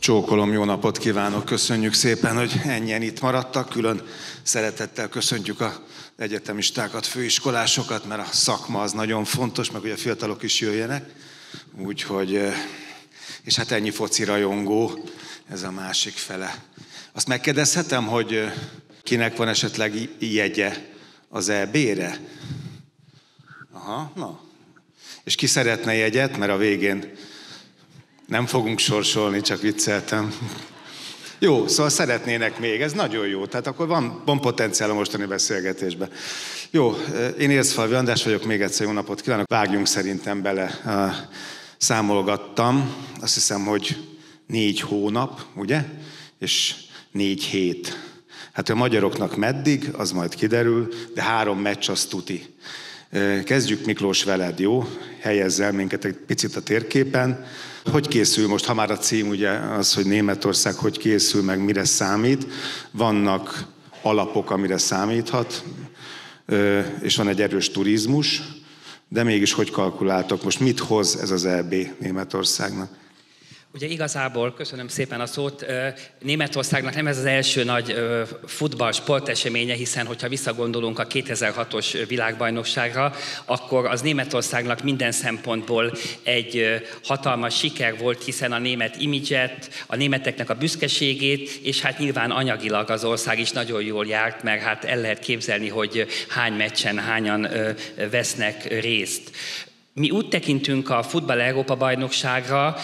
Csókolom, jó napot kívánok, köszönjük szépen, hogy ennyien itt maradtak. Külön szeretettel köszöntjük az egyetemistákat, főiskolásokat, mert a szakma az nagyon fontos, meg hogy a fiatalok is jöjjenek. Úgyhogy, és hát ennyi foci rajongó, ez a másik fele. Azt megkérdezhetem, hogy kinek van esetleg jegye az EB-re? Aha, na. És ki szeretne jegyet, mert a végén nem fogunk sorsolni, csak vicceltem. Jó, szóval szeretnének még, ez nagyon jó. Tehát akkor van potenciál a mostani beszélgetésben. Jó, én Érzfalvi András vagyok, még egyszer jó napot kívánok. Vágjunk szerintem bele. Számolgattam, azt hiszem, hogy 4 hónap, ugye? És 4 hét. Hát a magyaroknak meddig, az majd kiderül, de 3 meccs az tuti. Kezdjük Miklós veled, jó? Helyezzel minket egy picit a térképen. Hogy készül most, ha már a cím ugye az, hogy Németország hogy készül, meg mire számít. Vannak alapok, amire számíthat, és van egy erős turizmus, de mégis hogy kalkuláltok? Most mit hoz ez az EB Németországnak? Ugye igazából, köszönöm szépen a szót, Németországnak nem ez az első nagy futball sporteseménye, hiszen hogyha visszagondolunk a 2006-os világbajnokságra, akkor az Németországnak minden szempontból egy hatalmas siker volt, hiszen a német imidzset, a németeknek a büszkeségét, és hát nyilván anyagilag az ország is nagyon jól járt, mert hát el lehet képzelni, hogy hány meccsen hányan vesznek részt. Mi úgy tekintünk a Futball Európa-bajnokságra,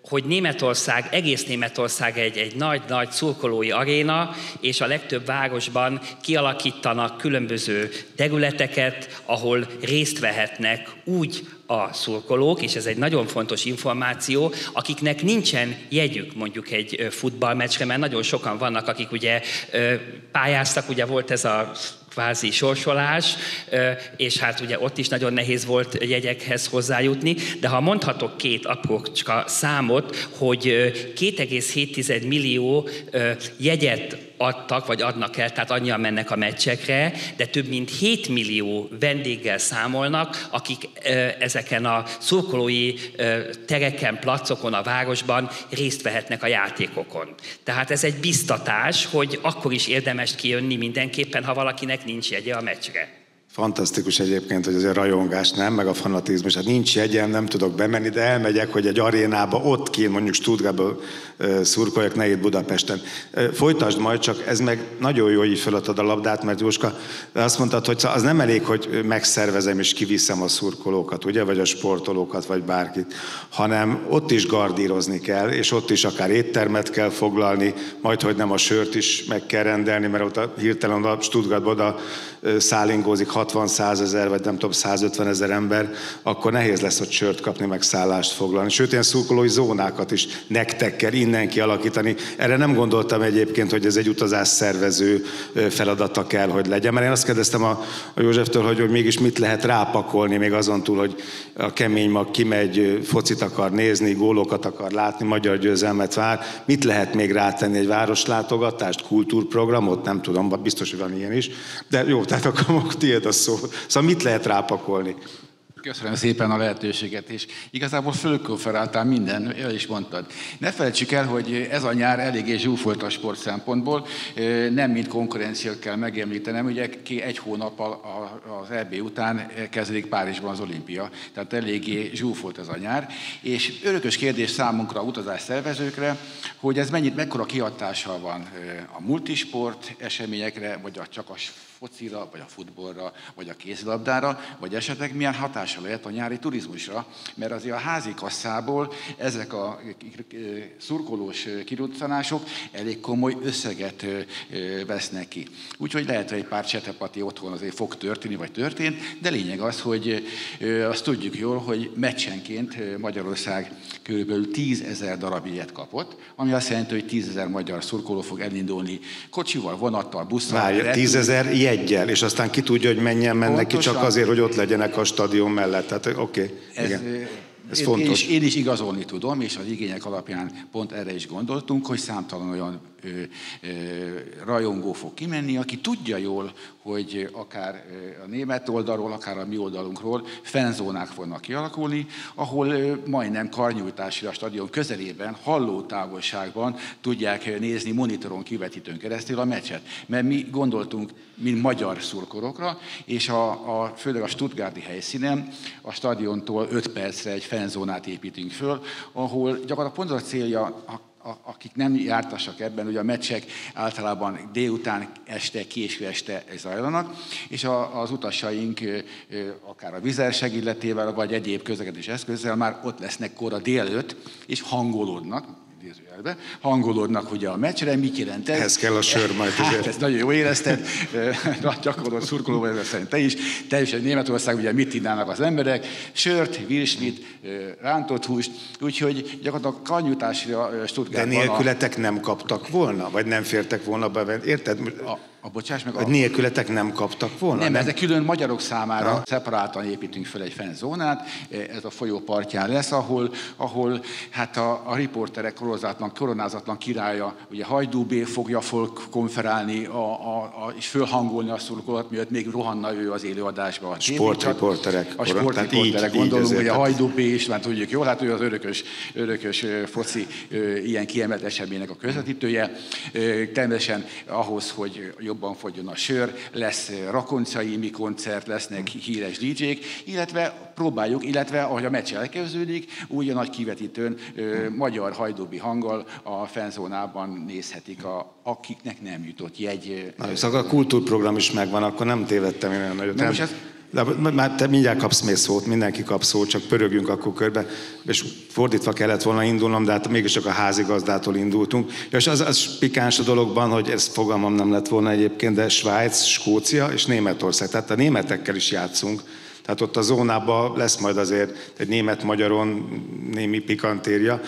hogy Németország, egész Németország egy nagy-nagy szurkolói aréna, és a legtöbb városban kialakítanak különböző területeket, ahol részt vehetnek úgy a szurkolók, és ez egy nagyon fontos információ, akiknek nincsen jegyük mondjuk egy futballmeccsre, mert nagyon sokan vannak, akik ugye pályáztak, ugye volt ez a kvázi sorsolás, és hát ugye ott is nagyon nehéz volt jegyekhez hozzájutni, de ha mondhatok 2 aprócska számot, hogy 2,7 millió jegyet adtak, vagy adnak el, tehát annyian mennek a meccsekre, de több mint 7 millió vendéggel számolnak, akik ezeken a szurkolói tereken, placokon, a városban részt vehetnek a játékokon. Tehát ez egy biztatás, hogy akkor is érdemes kijönni mindenképpen, ha valakinek nincs jegye a meccsre. Fantasztikus egyébként, hogy az a rajongás nem, meg a fanatizmus. Hát nincs jegyem, nem tudok bemenni, de elmegyek, hogy egy arénába ott kint, mondjuk Stuttgartban szurkoljak, ne itt Budapesten. Folytasd majd, csak ez meg nagyon jó, hogy így feladtad a labdát, mert Jóska, azt mondtad, hogy az nem elég, hogy megszervezem és kiviszem a szurkolókat, ugye, vagy a sportolókat, vagy bárkit, hanem ott is gardírozni kell, és ott is akár éttermet kell foglalni, majd, hogy nem a sört is meg kell rendelni, mert ott hirtelen a Stuttgartban oda szállingózik 60-100 ezer, vagy nem tudom, 150 000 ember, akkor nehéz lesz ott sört kapni, meg szállást foglalni. Sőt, ilyen szurkolói zónákat is nektek kell innen kialakítani. Erre nem gondoltam egyébként, hogy ez egy utazás szervező feladata kell, hogy legyen. Mert én azt kérdeztem a Józseftől, hogy mégis mit lehet rápakolni, még azon túl, hogy a kemény mag kimegy, focit akar nézni, gólokat akar látni, magyar győzelmet vár. Mit lehet még rátenni? Egy városlátogatást, kultúrprogramot? Nem tudom, biztos, hogy van ilyen is. De jó, tehát akkor tiéd a szó. Szóval mit lehet rápakolni? Köszönöm szépen a lehetőséget, és igazából fölkonferáltál minden, el is mondtad. Ne felejtsük el, hogy ez a nyár eléggé zsúfolt a sport szempontból, nem mint konkurenciát kell megemlítenem, ugye 1 hónappal az EB után kezdődik Párizsban az olimpia, tehát eléggé zsúfolt ez a nyár, és örökös kérdés számunkra, utazás szervezőkre, hogy ez mekkora kihatással van a multisport eseményekre, vagy csak a focira, vagy a futballra, vagy a kézilabdára, vagy esetleg milyen hatása lehet a nyári turizmusra, mert azért a házi kasszából ezek a szurkolós kiruccanások elég komoly összeget vesznek ki. Úgyhogy lehet, hogy egy pár csetepati otthon azért fog történni, vagy történt, de lényeg az, hogy azt tudjuk jól, hogy meccsenként Magyarország körülbelül 10 000 darab jegyet kapott, ami azt jelenti, hogy 10 000 magyar szurkoló fog elindulni kocsival, vonattal, busszal. Várj, 10 000 jeggyel, és aztán ki tudja, hogy menjen mennek ki, csak azért, hogy ott legyenek a stadion mellett. Tehát oké. Ez fontos. Én is igazolni tudom, és az igények alapján pont erre is gondoltunk, hogy számtalan olyan rajongó fog kimenni, aki tudja jól, hogy akár a német oldalról, akár a mi oldalunkról fanzónák fognak kialakulni, ahol majdnem karnyújtásra a stadion közelében, halló távolságban tudják nézni monitoron kivetítőn keresztül a meccset. Mert mi gondoltunk, mint magyar szurkolókra, és főleg a stuttgarti helyszínen a stadiontól 5 percre egy fanzónát építünk föl, ahol gyakorlatilag pont az a célja, akik nem jártassak ebben, ugye a meccsek általában délután, este, késő este zajlanak, és az utasaink akár a vizerseg illetével, vagy egyéb közlekedési eszközzel már ott lesznek kora délelőtt, és hangolódnak ugye a meccsre, mit jelent ez? Ehhez kell a sör majd. Hát, ezt nagyon jól érezted, gyakorlott szurkoló vagy szerint te is. Teljesen Németország, ugye mit tudnának az emberek? Sört, virslit, rántott húst, úgyhogy gyakorlatilag karnyújtásra Stuttgartban... De nélkületek nem kaptak volna? Vagy nem fértek volna be? Érted? Bocsáss meg, vagy nélkületek nem kaptak volna? Nem, ezek külön magyarok számára szeparáltan építünk fel egy fanzónát, ez a folyó partján lesz, ahol hát a riporterek koronázatlan királya, ugye Hajdú B fogja konferálni és fölhangolni a szurkolót, miatt még rohanna ő az élőadásba. A sportriporterek. A sportriporterek, gondolom, hogy a Hajdú B is, már tudjuk jól, hát ő az örökös foci ilyen kiemelt eseménynek a közvetítője. Természetesen ahhoz, hogy jobban fogjon a sör, lesz rakoncai koncert, lesznek híres DJ-k, illetve ahogy a meccs elkezdődik, úgy a nagy kivetítőn magyar hajdúbi hanggal a fanzónában nézhetik, akiknek nem jutott jegy. Na, szóval a kultúrprogram is megvan, akkor nem tévedtem én olyan nagyot. De már te mindjárt kapsz még szót, mindenki kap szót, csak pörögjünk akkor körbe, és fordítva kellett volna indulnom, de hát mégiscsak a házigazdától indultunk. És az pikáns a dologban, hogy ez fogalmam nem lett volna egyébként, de Svájc, Skócia és Németország. Tehát a németekkel is játszunk. Tehát ott a zónában lesz majd azért egy német-magyaron némi pikantéria.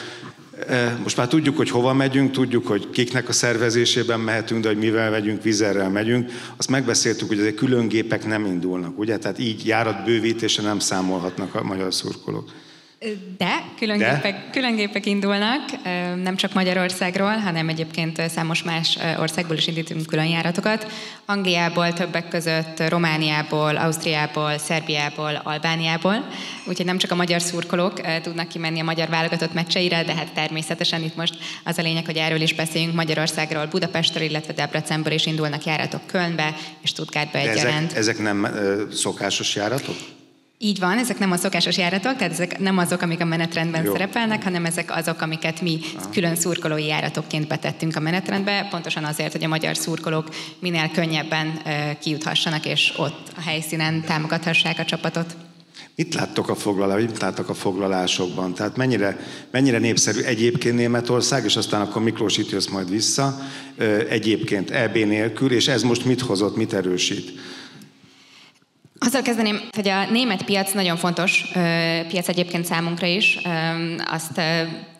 Most már tudjuk, hogy hova megyünk, tudjuk, hogy kiknek a szervezésében mehetünk, de hogy mivel megyünk, vizerrel megyünk. Azt megbeszéltük, hogy ezek külön gépek nem indulnak, ugye? Tehát így járatbővítése nem számolhatnak a magyar szurkolók. De külön gépek indulnak, nem csak Magyarországról, hanem egyébként számos más országból is indítunk külön járatokat. Angliából, többek között Romániából, Ausztriából, Szerbiából, Albániából. Úgyhogy nem csak a magyar szurkolók tudnak kimenni a magyar válogatott meccseire, de hát természetesen itt most az a lényeg, hogy erről is beszéljünk. Magyarországról, Budapestről, illetve Debrecenből is indulnak járatok Kölnbe és Stuttgartba egyaránt. Ezek nem szokásos járatok? Így van, ezek nem a szokásos járatok, tehát ezek nem azok, amik a menetrendben szerepelnek, hanem ezek azok, amiket mi külön szurkolói járatokként betettünk a menetrendbe, pontosan azért, hogy a magyar szurkolók minél könnyebben kijuthassanak, és ott a helyszínen támogathassák a csapatot. Mit láttok a foglalásokban? Tehát mennyire népszerű egyébként Németország, és aztán akkor Miklós itt jössz majd vissza, egyébként EB nélkül, és ez most mit hozott, mit erősít? Azzal kezdeném, hogy a német piac nagyon fontos piac egyébként számunkra is. Azt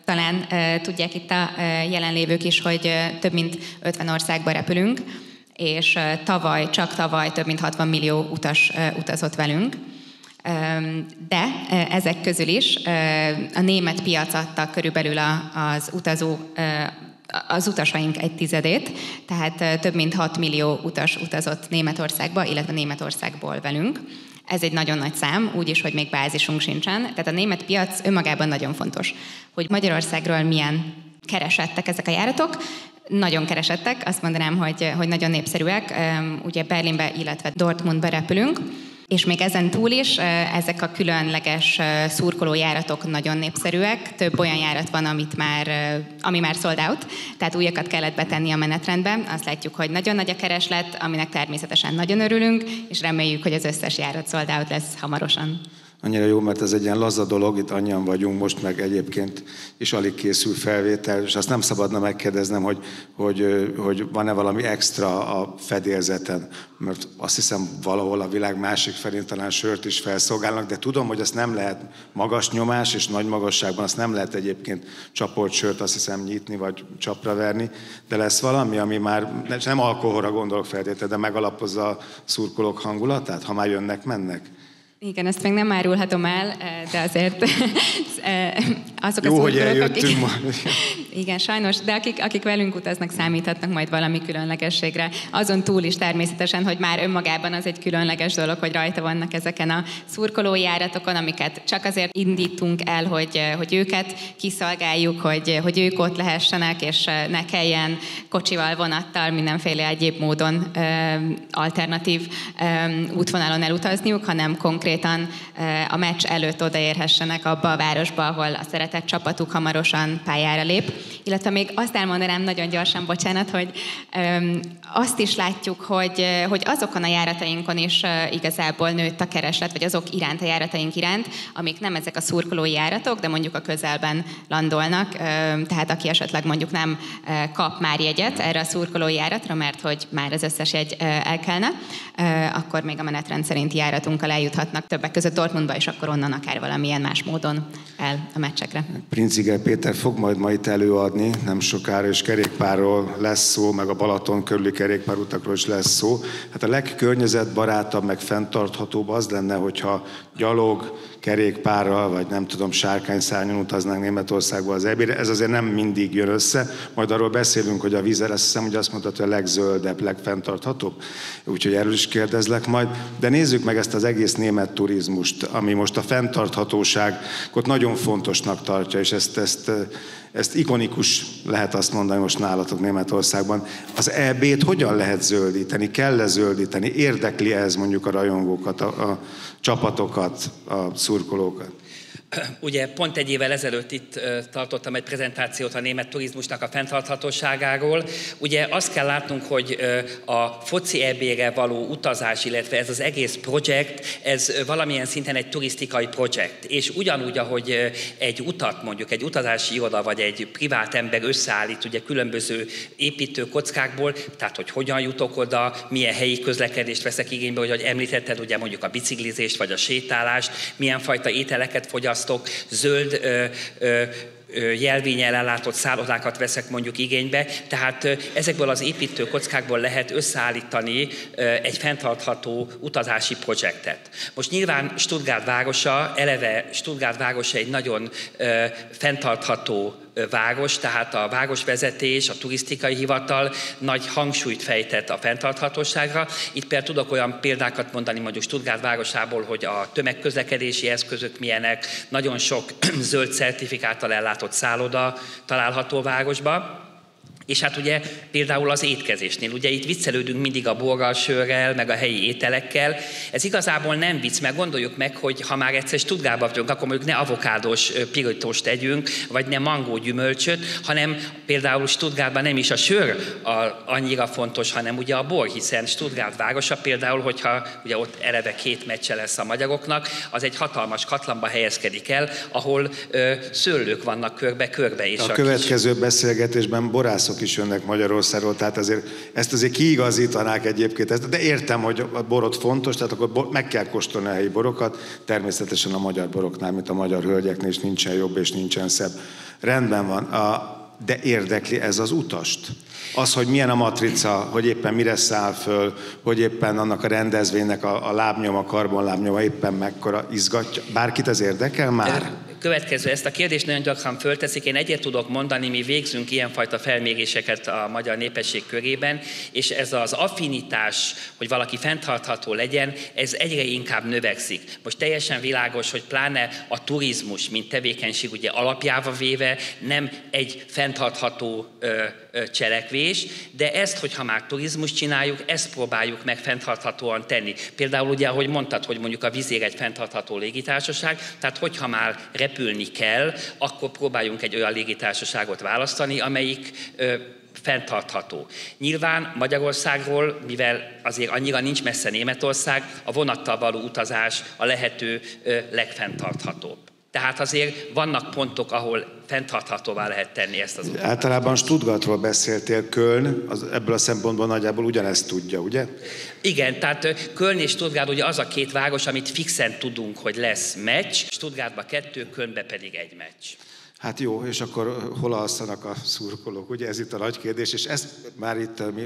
talán tudják itt a jelenlévők is, hogy több mint 50 országba repülünk, és csak tavaly több mint 60 millió utas utazott velünk. De ezek közül is a német piac adta körülbelül az utasaink egy tizedét, tehát több mint 6 millió utas utazott Németországba, illetve Németországból velünk. Ez egy nagyon nagy szám, úgyis, hogy még bázisunk sincsen. Tehát a német piac önmagában nagyon fontos. Hogy Magyarországról milyen keresettek ezek a járatok, nagyon keresettek, azt mondanám, hogy nagyon népszerűek. Ugye Berlinbe, illetve Dortmundba repülünk, és még ezen túl is ezek a különleges szurkolójáratok nagyon népszerűek. Több olyan járat van, ami már sold out, tehát újakat kellett betenni a menetrendbe. Azt látjuk, hogy nagyon nagy a kereslet, aminek természetesen nagyon örülünk, és reméljük, hogy az összes járat sold out lesz hamarosan. Annyira jó, mert ez egy ilyen laza dolog, itt annyian vagyunk most, meg egyébként is alig készül felvétel, és azt nem szabadna megkérdeznem, hogy van-e valami extra a fedélzeten, mert azt hiszem valahol a világ másik felén talán sört is felszolgálnak, de tudom, hogy azt nem lehet magas nyomás és nagy magasságban, azt nem lehet egyébként csapolt sört azt hiszem nyitni, vagy csapra verni, de lesz valami, ami már nem alkoholra gondolok feltétlenül, de megalapozza a szurkolók hangulatát, ha már jönnek, mennek? Igen, ezt még nem árulhatom el, de azért azok jó, a hogy szurkolók, eljöttünk ma. Igen, sajnos, de akik velünk utaznak, számíthatnak majd valami különlegességre. Azon túl is természetesen, hogy már önmagában az egy különleges dolog, hogy rajta vannak ezeken a szurkolói járatokon, amiket csak azért indítunk el, hogy őket kiszolgáljuk, hogy ők ott lehessenek, és ne kelljen kocsival, vonattal, mindenféle egyéb módon alternatív útvonalon elutazniuk, hanem konkrétan a meccs előtt odaérhessenek abba a városba, ahol a szeretett csapatuk hamarosan pályára lép. Illetve még azt elmondanám nagyon gyorsan, bocsánat, hogy azt is látjuk, hogy azokon a járatainkon is igazából nőtt a kereslet, vagy azok iránt, a járataink iránt, amik nem ezek a szurkolói járatok, de mondjuk a közelben landolnak, tehát aki esetleg mondjuk nem kap már jegyet erre a szurkolói járatra, mert hogy már az összes jegy elkelne, akkor még a menetrend szerinti járatunkkal eljuthatnak többek között Dortmundba, és akkor onnan akár valamilyen más módon el a meccsekre. Princiger Péter fog majd ma itt előadni nem sokára, és kerékpárról lesz szó, meg a Balaton körüli kerékpárutakról is lesz szó. Hát a legkörnyezetbarátabb, meg fenntarthatóbb az lenne, hogyha gyalog, kerékpárral, vagy nem tudom, sárkányszárnyon utaznánk Németországba az EB-re. Ez azért nem mindig jön össze. Majd arról beszélünk, hogy a vízzel, azt hiszem, hogy azt mondtad, hogy a legzöldebb, legfenntarthatóbb. Úgyhogy erről is kérdezlek majd. De nézzük meg ezt az egész német turizmust, ami most a fenntarthatóságot nagyon fontosnak tartja, és ezt ikonikus lehet azt mondani most nálatok Németországban. Az EB-t hogyan lehet zöldíteni? Kell-e zöldíteni? Érdekli ez mondjuk a rajongókat, a csapatokat, a szurkolókat? Ugye pont egy évvel ezelőtt itt tartottam egy prezentációt a német turizmusnak a fenntarthatóságáról. Ugye azt kell látnunk, hogy a foci EB-re való utazás, illetve ez az egész projekt, ez valamilyen szinten egy turisztikai projekt. És ugyanúgy, ahogy egy utat, mondjuk egy utazási iroda vagy egy privát ember összeállít ugye különböző építőkockákból, tehát hogy hogyan jutok oda, milyen helyi közlekedést veszek igénybe, hogy említetted ugye mondjuk a biciklizést vagy a sétálást, milyen fajta ételeket fogyasztok, zöld jelvénnyel ellátott szállodákat veszek mondjuk igénybe, tehát ezekből az építőkockákból lehet összeállítani egy fenntartható utazási projektet. Most nyilván Stuttgart városa egy nagyon fenntartható város, tehát a városvezetés, a turisztikai hivatal nagy hangsúlyt fejtett a fenntarthatóságra. Itt például tudok olyan példákat mondani mondjuk Stuttgart városából, hogy a tömegközlekedési eszközök milyenek, nagyon sok zöld certifikáttal ellátott szálloda található városba. És hát ugye például az étkezésnél, ugye itt viccelődünk mindig a borral, sörrel, meg a helyi ételekkel. Ez igazából nem vicc, mert gondoljuk meg, hogy ha már egyszer Stuttgartban vagyunk, akkor mondjuk ne avokádós pirítóst tegyünk, vagy ne mangó gyümölcsöt, hanem például Stuttgartban nem is a sör annyira fontos, hanem ugye a bor, hiszen Stuttgart városa például, hogyha ugye ott eleve 2 meccse lesz a magyaroknak, az egy hatalmas katlanba helyezkedik el, ahol szőlők vannak körbe-körbe. És a következő beszélgetésben borászok is jönnek Magyarországról, tehát ezt azért kiigazítanák egyébként, de értem, hogy a borot fontos, tehát akkor meg kell kóstolni a helyi borokat, természetesen a magyar boroknál, mint a magyar hölgyeknél is nincsen jobb és nincsen szebb. Rendben van, de érdekli ez az utast? Az, hogy milyen a matrica, hogy éppen mire száll föl, hogy éppen annak a rendezvénynek a lábnyoma, karbonlábnyoma éppen mekkora izgatja. Bárkit ez érdekel már? Következő, ezt a kérdést nagyon gyakran fölteszik. Én egyet tudok mondani, mi végzünk ilyenfajta felméréseket a magyar népesség körében, és ez az affinitás, hogy valaki fenntartható legyen, ez egyre inkább növekszik. Most teljesen világos, hogy pláne a turizmus, mint tevékenység ugye alapjába véve nem egy fenntartható cselekvés, de ezt, hogyha már turizmus csináljuk, ezt próbáljuk meg fenntarthatóan tenni. Például ugye, ahogy mondtad, hogy mondjuk a Vizér egy fenntartható légitársaság, tehát hogyha már repülni kell, akkor próbáljunk egy olyan légitársaságot választani, amelyik fenntartható. Nyilván Magyarországról, mivel azért annyira nincs messze Németország, a vonattal való utazás a lehető legfenntarthatóbb. Tehát azért vannak pontok, ahol fenntarthatóvá lehet tenni ezt az utat. Általában Stuttgartról beszéltél, Köln, ebből a szempontból nagyjából ugyanezt tudja, ugye? Igen, tehát Köln és Stuttgart ugye az a 2 város, amit fixen tudunk, hogy lesz meccs, Stuttgartban 2, Kölnben pedig 1 meccs. Hát jó, és akkor hol alszanak a szurkolók? Ugye ez itt a nagy kérdés, és ezt már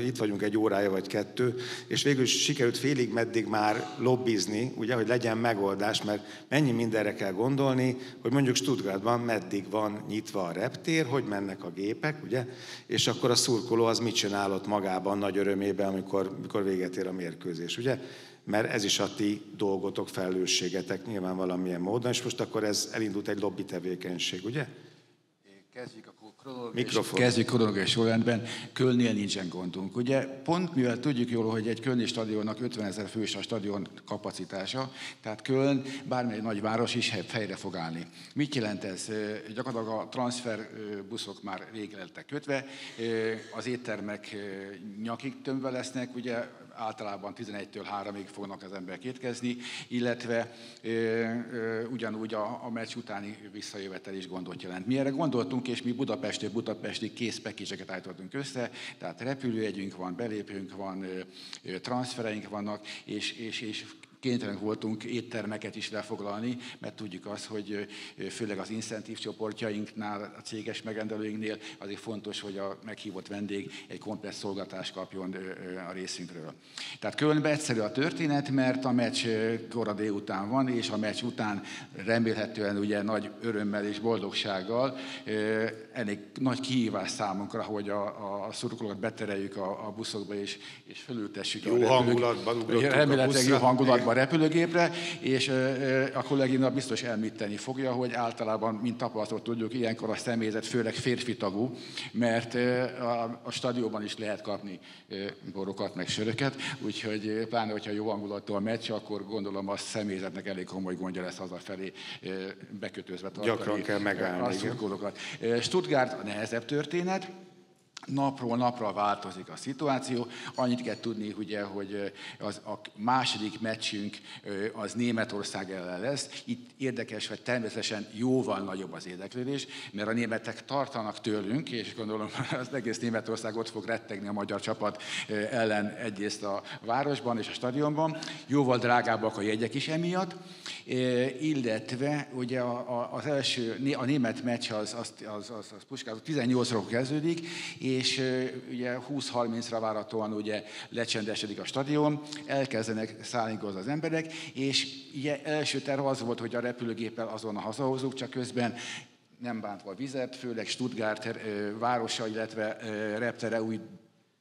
itt vagyunk egy órája vagy kettő, és végül is sikerült félig meddig már lobbizni, ugye, hogy legyen megoldás, mert mennyi mindenre kell gondolni, hogy mondjuk Stuttgartban meddig van nyitva a reptér, hogy mennek a gépek, ugye, és akkor a szurkoló az mit csinál ott magában nagy örömében, amikor véget ér a mérkőzés, ugye? Mert ez is a ti dolgotok, felelősségetek nyilván valamilyen módon, és most akkor ez elindult egy lobby tevékenység, ugye? Kezdjük kronológiai sorrendben. Kölnnél nincsen gondunk. Ugye pont mivel tudjuk jól, hogy egy kölni stadionnak 50 000 fős a stadion kapacitása, tehát Köln bármely nagyváros is fejre fog állni. Mit jelent ez? Gyakorlatilag a transferbuszok már rég lettek kötve, az éttermek nyakig tömve lesznek, ugye általában 11-től 3-ig fognak az emberek étkezni, illetve ugyanúgy a meccs utáni visszajövetel is gondot jelent. Mi erre gondoltunk, és mi budapesti készpekéseket állítottunk össze, tehát repülőjegyünk van, belépőnk van, transfereink vannak, és kénytelenek voltunk éttermeket is lefoglalni, mert tudjuk azt, hogy főleg az incentív csoportjainknál, a céges megrendelőinknél azért fontos, hogy a meghívott vendég egy komplett szolgáltást kapjon a részünkről. Tehát Kölnben egyszerű a történet, mert a meccs kora délután van, és a meccs után remélhetően ugye nagy örömmel és boldogsággal elég nagy kihívás számunkra, hogy a szurkolókat betereljük a buszokba, és fölültessük jó hangulatban ugrottunk remélhetőleg jó hangulatban a repülőgépre, és a kollégina biztos említeni fogja, hogy általában, mint tapasztalatot tudjuk, ilyenkor a személyzet főleg férfi tagú, mert a stadionban is lehet kapni borokat, meg söröket, úgyhogy pláne, hogyha jó hangulatú a meccs, akkor gondolom a személyzetnek elég komoly gondja lesz hazafelé bekötözve tartani. Gyakran kell megállni. A szurkolókat. Stuttgart a nehezebb történet. Napról napra változik a szituáció. Annyit kell tudni, ugye, hogy a második meccsünk az Németország ellen lesz. Itt érdekes, hogy természetesen jóval nagyobb az érdeklődés, mert a németek tartanak tőlünk, és gondolom az egész Németország ott fog rettegni a magyar csapat ellen egyrészt a városban és a stadionban. Jóval drágábbak a jegyek is emiatt, illetve ugye az első, a német meccs az Puskás 18-ra kezdődik, és ugye 20-30-ra várhatóan ugye lecsendesedik a stadion, elkezdenek szállni az emberek, és ugye első terv az volt, hogy a repülőgéppel azonnal hazahozzuk, csak közben nem bántva a vizet, főleg Stuttgart városa, illetve reptere úgy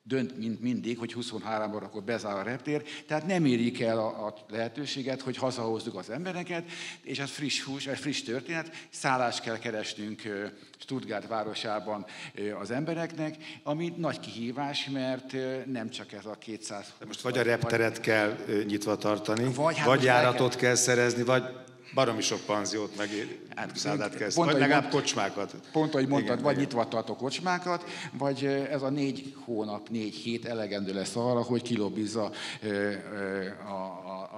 dönt, mint mindig, hogy 23-ban akkor bezár a reptér, tehát nem érik el a lehetőséget, hogy hazahozzuk az embereket, és az friss történet, szállást kell keresnünk Stuttgart városában az embereknek, ami nagy kihívás, mert nem csak ez a 200... Most vagy a repteret kell nyitva tartani, vagy járatot kell szerezni, vagy baromi sok panziót, meg szállát kell, vagy legalább kocsmákat. Pont, ahogy mondtad, igen, vagy nyitva tartó kocsmákat, vagy ez a 4 hónap, 4 hét elegendő lesz arra, hogy kilobbizza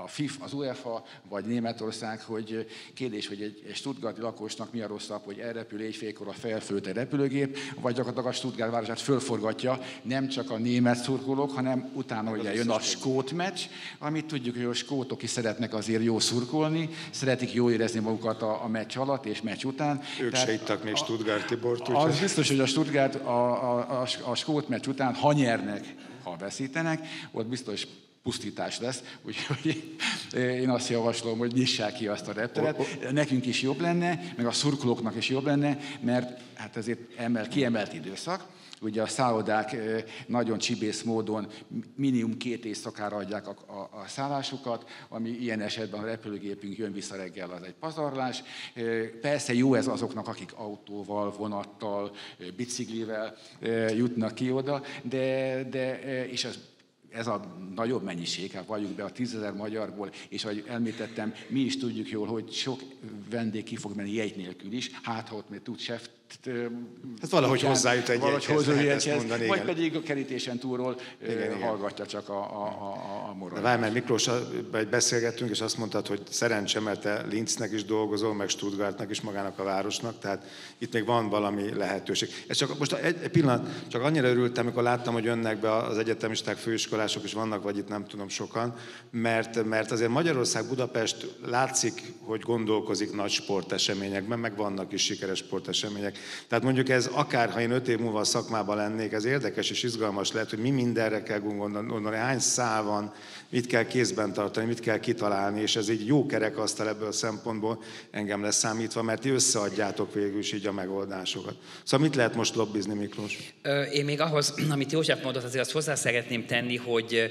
a FIF, az UEFA, vagy Németország, hogy kérdés, hogy egy stuttgarti lakosnak mi a rosszabb, hogy elrepül éjfélkor a felföld egy repülőgép, vagy gyakorlatilag a Stuttgart városát fölforgatja, nem csak a német szurkolók, hanem utána ugye jön a skót meccs, amit tudjuk, hogy a skótok is szeretnek azért jó szurkolni, szeretik jól érezni magukat a meccs alatt és meccs után. Ők se ittak még Stuttgart Tibort. Az biztos, hogy a Stuttgart a skót meccs után, ha nyernek, ha veszítenek, ott biztos pusztítás lesz, úgyhogy én azt javaslom, hogy nyissák ki azt a repteret. Nekünk is jobb lenne, meg a szurkolóknak is jobb lenne, mert hát ezért kiemelt időszak. Ugye a szállodák nagyon csibész módon minimum 2 éjszakára adják a szállásukat, ami ilyen esetben a repülőgépünk jön vissza reggel, az egy pazarlás. Persze jó ez azoknak, akik autóval, vonattal, biciklivel jutnak ki oda, és ez a nagyobb mennyiség, hát valljuk be a 10 000 magyarból, és ahogy említettem, mi is tudjuk jól, hogy sok vendég ki fog menni jegy nélkül is, hát ha ott még tud Hát valahogy hozzájut egy mondani, vagy pedig a kerítésen túlról hallgatja csak a moradást. Várj, mert Miklós, beszélgettünk, és azt mondtad, hogy szerencse, mert te Linznek is dolgozol, meg Stuttgartnak is, magának a városnak, tehát itt még van valami lehetőség. Ez csak most egy pillanat, csak annyira örültem, amikor láttam, hogy jönnek be az egyetemisták, főiskolások is vannak, vagy itt nem tudom sokan, mert azért Magyarország, Budapest látszik, hogy gondolkozik nagy sporteseményekben, meg vannak is sikeres sportesemények. Tehát mondjuk ez akár, ha én 5 év múlva a szakmában lennék, ez érdekes és izgalmas lehet, hogy mi mindenre kell gondolni, hány szál van, mit kell kézben tartani, mit kell kitalálni, és ez egy jó kerekasztal ebből a szempontból engem leszámítva, mert ti összeadjátok végül is így a megoldásokat. Szóval mit lehet most lobbizni, Miklós? Én még ahhoz, amit József mondott, azért azt hozzá szeretném tenni, hogy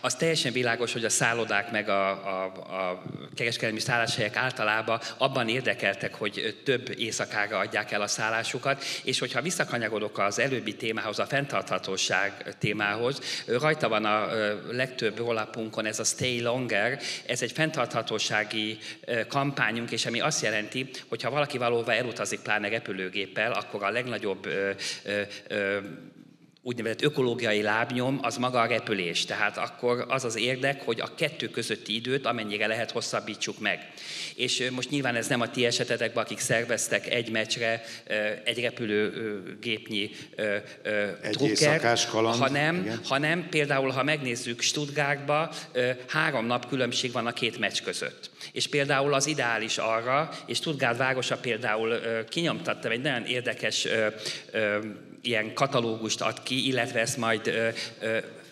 az teljesen világos, hogy a szállodák meg a kereskedelmi szálláshelyek általában abban érdekeltek, hogy több éjszakára adják el a szállásukat, és hogyha visszakanyagodok az előbbi témához, a fenntarthatóság témához, rajta van a legtöbb rollapunkon ez a Stay Longer, ez egy fenntarthatósági kampányunk, és ami azt jelenti, hogy ha valaki valóban elutazik, pláne repülőgéppel, akkor a legnagyobb úgynevezett ökológiai lábnyom az maga a repülés. Tehát akkor az az érdek, hogy a kettő közötti időt amennyire lehet hosszabbítsuk meg. És most nyilván ez nem a ti esetetekben, akik szerveztek egy meccsre egy repülőgépnyi drukkert, hanem például, ha megnézzük Stuttgartba, 3 nap különbség van a 2 meccs között. És például az ideális arra, és Stuttgart városa például kinyomtattam egy nagyon érdekes ilyen katalógust ad ki, illetve ezt majd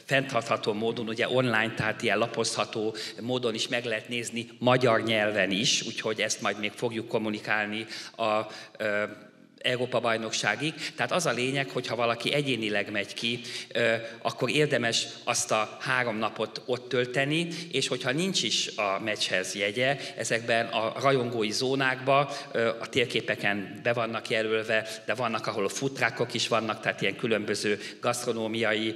fenntartható módon, ugye online, tehát ilyen lapozható módon is meg lehet nézni, magyar nyelven is, úgyhogy ezt majd még fogjuk kommunikálni a Európa-bajnokságig. Tehát az a lényeg, hogy ha valaki egyénileg megy ki, akkor érdemes azt a 3 napot ott tölteni, és hogyha nincs is a meccshez jegye, ezekben a rajongói zónákban a térképeken be vannak jelölve, de vannak, ahol a futrákok is vannak, tehát ilyen különböző gasztronómiai,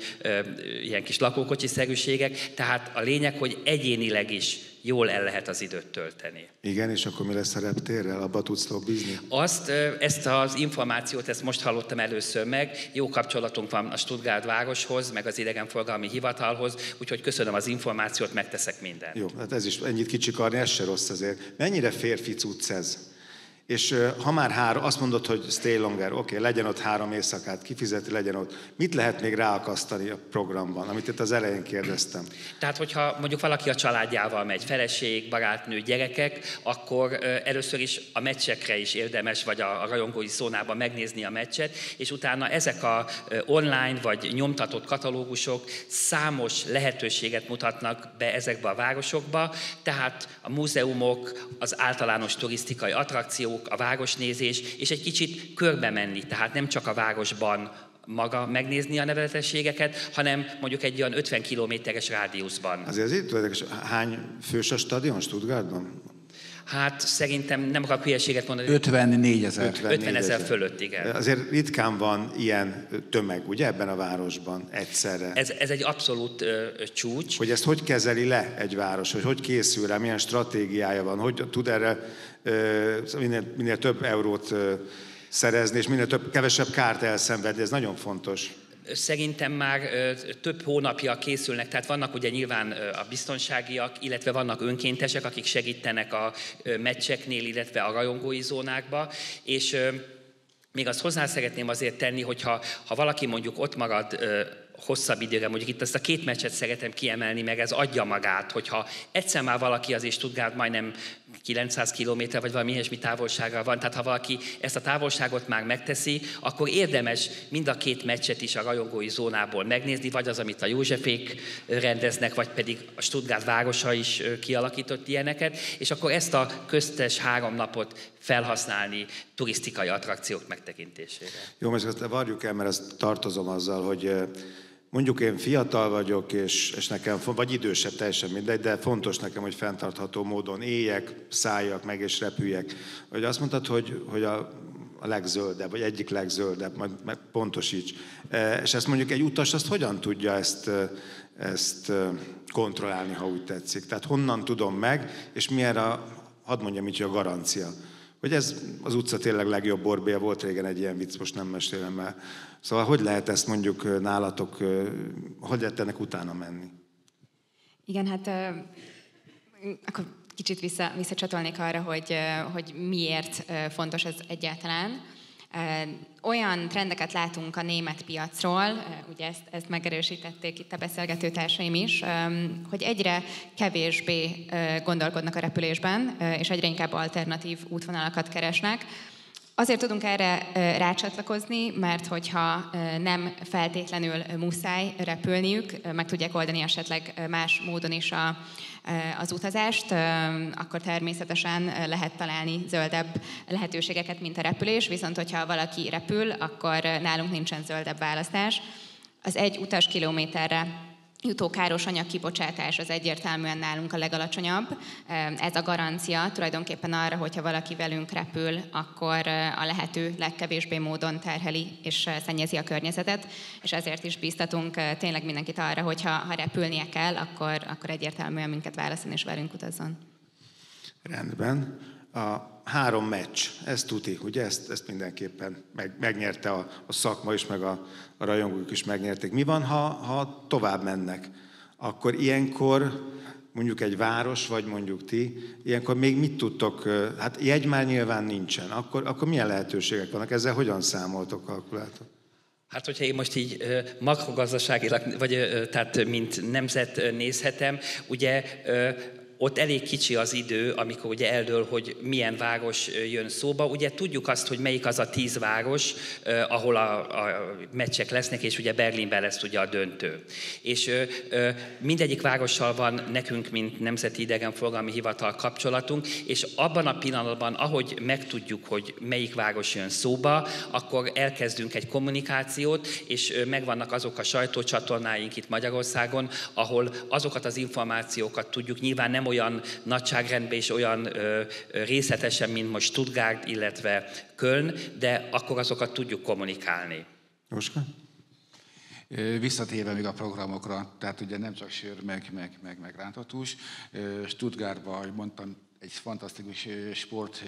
ilyen kis lakókocsiszerűségek. Tehát a lényeg, hogy egyénileg is jól el lehet az időt tölteni. Igen, és akkor mi lesz a reptérrel? Abba tudsz lobbizni? Ezt az információt, ezt most hallottam először meg. Jó kapcsolatunk van a Stuttgart városhoz, meg az idegenforgalmi hivatalhoz, úgyhogy köszönöm az információt, megteszek mindent. Jó, hát ez is ennyit kicsikarni, ez se rossz azért. Mennyire férfi cucc ez? És ha már azt mondod, hogy stay longer, oké, legyen ott 3 éjszakát, kifizeti, legyen ott. Mit lehet még ráakasztani a programban, amit itt az elején kérdeztem? Tehát, hogyha mondjuk valaki a családjával megy, feleség, barátnő, gyerekek, akkor először is a meccsekre is érdemes, vagy a rajongói zónában megnézni a meccset, és utána ezek a online vagy nyomtatott katalógusok számos lehetőséget mutatnak be ezekbe a városokba, tehát a múzeumok, az általános turisztikai attrakciók, a városnézés, és egy kicsit körbe menni, tehát nem csak a városban maga megnézni a nevezetességeket, hanem mondjuk egy olyan 50 kilométeres rádiuszban. Azért hány fős a stadion Stuttgartban? Hát szerintem nem akarok hülyeséget mondani. 54 000. 50 000 fölött, igen. Azért ritkán van ilyen tömeg, ugye, ebben a városban egyszerre. Ez egy abszolút csúcs. Hogy ezt hogy kezeli le egy város, hogy készül rá, milyen stratégiája van, hogy tud erre minél több eurót szerezni, és kevesebb kárt elszenvedni, ez nagyon fontos. Szerintem már több hónapja készülnek, tehát vannak ugye nyilván a biztonságiak, illetve vannak önkéntesek, akik segítenek a meccseknél, illetve a rajongói zónákba, és még azt hozzá szeretném azért tenni, hogyha valaki mondjuk ott marad hosszabb időre, mondjuk itt ezt a 2 meccset szeretem kiemelni, meg ez adja magát, hogyha egyszer már valaki azért Stuttgart majdnem 900 kilométer, vagy valami ilyesmi távolságra van, tehát ha valaki ezt a távolságot már megteszi, akkor érdemes mind a 2 meccset is a rajongói zónából megnézni, vagy az, amit a Józsefék rendeznek, vagy pedig a Stuttgart városa is kialakított ilyeneket, és akkor ezt a köztes 3 napot felhasználni turisztikai attrakciók megtekintésére. Jó, most ezt várjuk el, mert ezt tartozom azzal, hogy mondjuk én fiatal vagyok, és nekem, vagy idősebb, teljesen mindegy, de fontos nekem, hogy fenntartható módon éljek, szálljak meg és repüljek. Hogy azt mondtad, hogy a legzöldebb, vagy egyik legzöldebb, majd pontosíts. És ezt mondjuk egy utas, azt hogyan tudja ezt kontrollálni, ha úgy tetszik? Tehát honnan tudom meg, és milyen hadd mondjam így, a garancia, hogy ez az utca tényleg legjobb borbéja, volt régen egy ilyen vicc, most nem mesélem el. Szóval hogy lehet ezt mondjuk nálatok, hogy lehet ennek utána menni? Igen, hát akkor kicsit visszacsatolnék arra, hogy miért fontos ez egyáltalán. Olyan trendeket látunk a német piacról, ugye ezt megerősítették itt a beszélgetőtársaim is, hogy egyre kevésbé gondolkodnak a repülésben, és egyre inkább alternatív útvonalakat keresnek. Azért tudunk erre rácsatlakozni, mert hogyha nem feltétlenül muszáj repülniük, meg tudják oldani esetleg más módon is az utazást, akkor természetesen lehet találni zöldebb lehetőségeket, mint a repülés, viszont hogyha valaki repül, akkor nálunk nincsen zöldebb választás. Az egy utaskilométerre jutó káros anyagkibocsátás az egyértelműen nálunk a legalacsonyabb. Ez a garancia tulajdonképpen arra, hogyha valaki velünk repül, akkor a lehető legkevésbé módon terheli és szennyezi a környezetet, és ezért is bíztatunk tényleg mindenkit arra, hogyha repülnie kell, akkor egyértelműen minket válaszolni és velünk utazzon. Rendben. A 3 meccs, ez tuti, ugye ezt mindenképpen megnyerte a szakma is, meg a rajongók is megnyerték. Mi van, ha tovább mennek? Akkor ilyenkor mondjuk egy város, vagy mondjuk ti, ilyenkor még mit tudtok, hát jegy már nyilván nincsen, akkor milyen lehetőségek vannak? Ezzel hogyan számoltok, kalkuláltok? Hát, hogyha én most így makrogazdaságilag, vagy tehát mint nemzet nézhetem, ugye ott elég kicsi az idő, amikor ugye eldől, hogy milyen város jön szóba. Ugye tudjuk azt, hogy melyik az a 10 város, ahol a meccsek lesznek, és ugye Berlinben lesz ugye a döntő. És mindegyik várossal van nekünk, mint Nemzeti Idegenforgalmi Hivatal kapcsolatunk, és abban a pillanatban, ahogy megtudjuk, hogy melyik város jön szóba, akkor elkezdünk egy kommunikációt, és megvannak azok a sajtócsatornáink itt Magyarországon, ahol azokat az információkat tudjuk, nyilván nem olyan nagyságrendben és olyan részletesen, mint most Stuttgart, illetve Köln, de akkor azokat tudjuk kommunikálni. Jóska? Visszatérve még a programokra, tehát ugye nem csak sör, meg rántott hús. Stuttgartban, ahogy mondtam, egy fantasztikus sport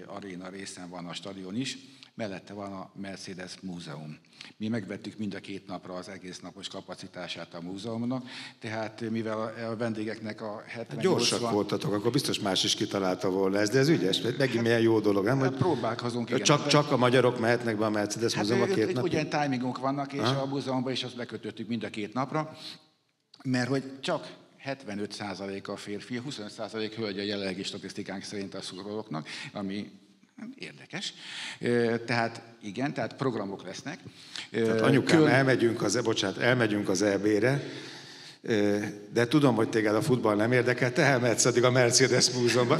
aréna részen van a stadion is, mellette van a Mercedes Múzeum. Mi megvettük mind a 2 napra az egész napos kapacitását a múzeumnak, tehát mivel a vendégeknek a 70-80... Gyorsak voltatok, akkor biztos más is kitalálta volna ezt, de ez ügyes, megint milyen jó dolog, nem? Hogy próbálkozunk, igen. Csak a magyarok mehetnek be a Mercedes Múzeumba 2 napra? Ugyan timingok vannak, és a múzeumban is azt bekötöttük mind a 2 napra, mert hogy csak 75% a férfi, 25% hölgy a jelenlegi statisztikánk szerint a szurkolóknak, ami érdekes. Tehát igen, tehát programok lesznek. Tehát anyukám, elmegyünk az EB-re, de tudom, hogy téged a futball nem érdekel, te elmehetsz addig a Mercedes Múzeumban.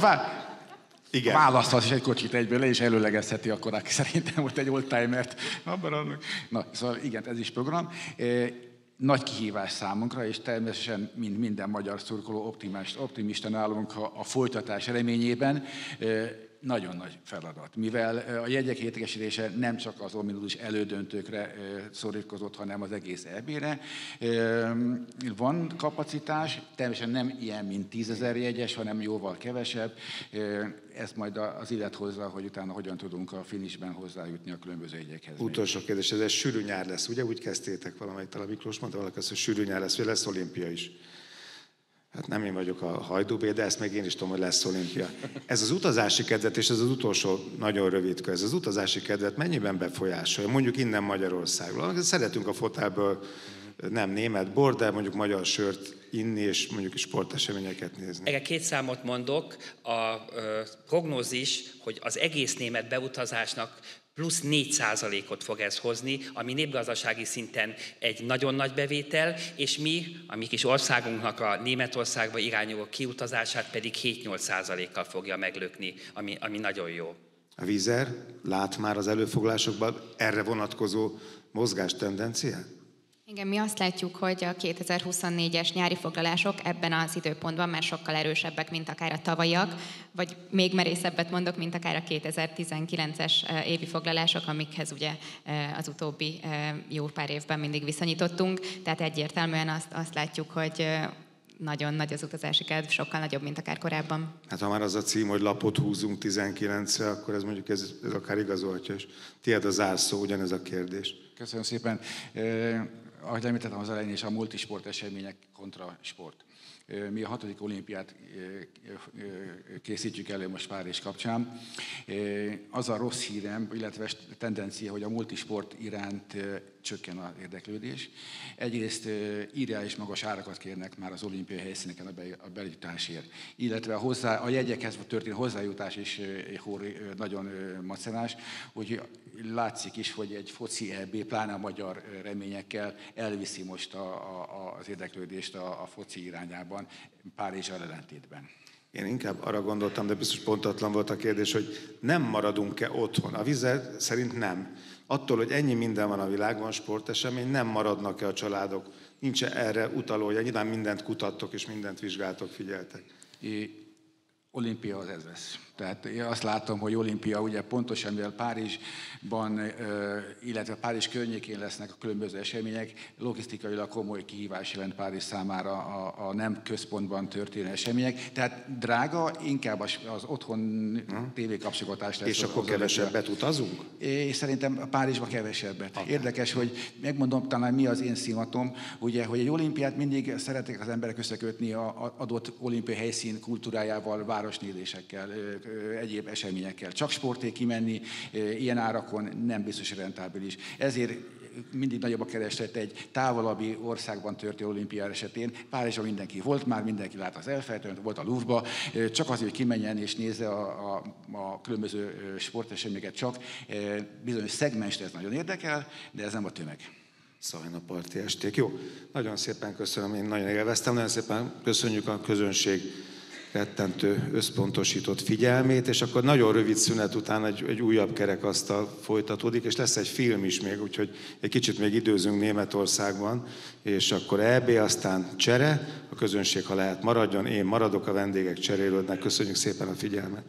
Igen. Választhatsz is egy kocsit egyből, le is előlegezheti akkor, aki szerintem ott egy oldtimert. Na, szóval igen, ez is program. Nagy kihívás számunkra, és természetesen, mint minden magyar szurkoló, optimista nálunk a folytatás reményében, nagyon nagy feladat, mivel a jegyek értékesítése nem csak az ominózus elődöntőkre szorítkozott, hanem az egész EB-re. Van kapacitás, természetesen nem ilyen, mint 10 000 jegyes, hanem jóval kevesebb. Ezt majd az illet hozza, hogy utána hogyan tudunk a finishben hozzájutni a különböző jegyekhez. Utolsó kérdés, ez egy sűrű nyár lesz, ugye? Úgy kezdtétek valamelyik, talán Miklós mondta valaki, hogy sűrű nyár lesz, vagy lesz olimpia is. Hát nem én vagyok a hajdúbé, de ezt meg én is tudom, hogy lesz olimpia. Ez az utazási kedvet, és ez az utolsó nagyon rövid kör, ez az utazási kedvet mennyiben befolyásolja? Mondjuk innen Magyarországról. Szeretünk a fotelből nem német bor, de mondjuk magyar sört inni, és mondjuk sporteseményeket nézni. Erre 2 számot mondok. A prognózis, hogy az egész német beutazásnak plusz 4%-ot fog ez hozni, ami népgazdasági szinten egy nagyon nagy bevétel, és mi, a mi kis országunknak a Németországba irányuló kiutazását pedig 7-8%-kal fogja meglökni, ami nagyon jó. A Vizer lát már az előfoglalásokban erre vonatkozó mozgástendenciát? Igen, mi azt látjuk, hogy a 2024-es nyári foglalások ebben az időpontban már sokkal erősebbek, mint akár a tavalyiak, vagy még merészebbet mondok, mint akár a 2019-es évi foglalások, amikhez ugye az utóbbi jó pár évben mindig viszonyítottunk. Tehát egyértelműen azt látjuk, hogy nagyon nagy az utazási kedv, sokkal nagyobb, mint akár korábban. Hát ha már az a cím, hogy lapot húzunk 19-re, akkor ez mondjuk ez akár igazolhatja, és tiéd a zárszó, ugyanez a kérdés. Köszönöm szépen. Ahogy említettem az elején is, a multisport események kontra sport. Mi a 6. olimpiát készítjük elő most Párizs kapcsán. Az a rossz hírem, illetve tendencia, hogy a multisport iránt csökken az érdeklődés. Egyrészt irreális magas árakat kérnek már az olimpiai helyszíneken a bejutásért, illetve a jegyekhez történő hozzájutás is nagyon macerás, úgyhogy látszik is, hogy egy foci EB, pláne a magyar reményekkel elviszi most az érdeklődést a foci irányában, Párizsal ellentétben. Én inkább arra gondoltam, de biztos pontatlan volt a kérdés, hogy nem maradunk-e otthon. A Vizer szerint nem. Attól, hogy ennyi minden van a világban, sportesemény, nem maradnak-e a családok? Nincs erre utalója? Nyilván mindent kutattok és mindent vizsgáltok, figyeltek. Olimpia az ez lesz. Tehát én azt látom, hogy olimpia ugye pontosan, mivel Párizsban, illetve Párizs környékén lesznek a különböző események, logisztikailag komoly kihívás jelent Párizs számára a nem központban történő események. Tehát drága, inkább az otthon tévékapcsolgatás lesz. És akkor kevesebbet utazunk? És szerintem Párizsban kevesebbet. Érdekes, hogy megmondom talán mi az én szimatom, ugye, hogy egy olimpiát mindig szeretik az emberek összekötni az adott olimpiai helyszín kultúrájával, városnézésekkel, egyéb eseményekkel. Csak sporté kimenni ilyen árakon nem biztos rentábilis. Ezért mindig nagyobb a kereslet egy távolabbi országban történő olimpia esetén. Párizsban mindenki volt már, mindenki lát az Eiffel-tornyt, volt a Louvre-ba, csak azért, hogy kimenjen és nézze a különböző sporteseményeket csak. Bizonyos szegmens ez nagyon érdekel, de ez nem a tömeg. Szajna parti esték. Jó, nagyon szépen köszönöm, én nagyon élveztem, nagyon szépen köszönjük a közönség rettentő összpontosított figyelmét, és akkor nagyon rövid szünet után egy újabb kerekasztal folytatódik, és lesz egy film is még, úgyhogy egy kicsit még időzünk Németországban, és akkor EB, aztán csere, a közönség, ha lehet, maradjon, én maradok, a vendégek cserélődnek. Köszönjük szépen a figyelmet!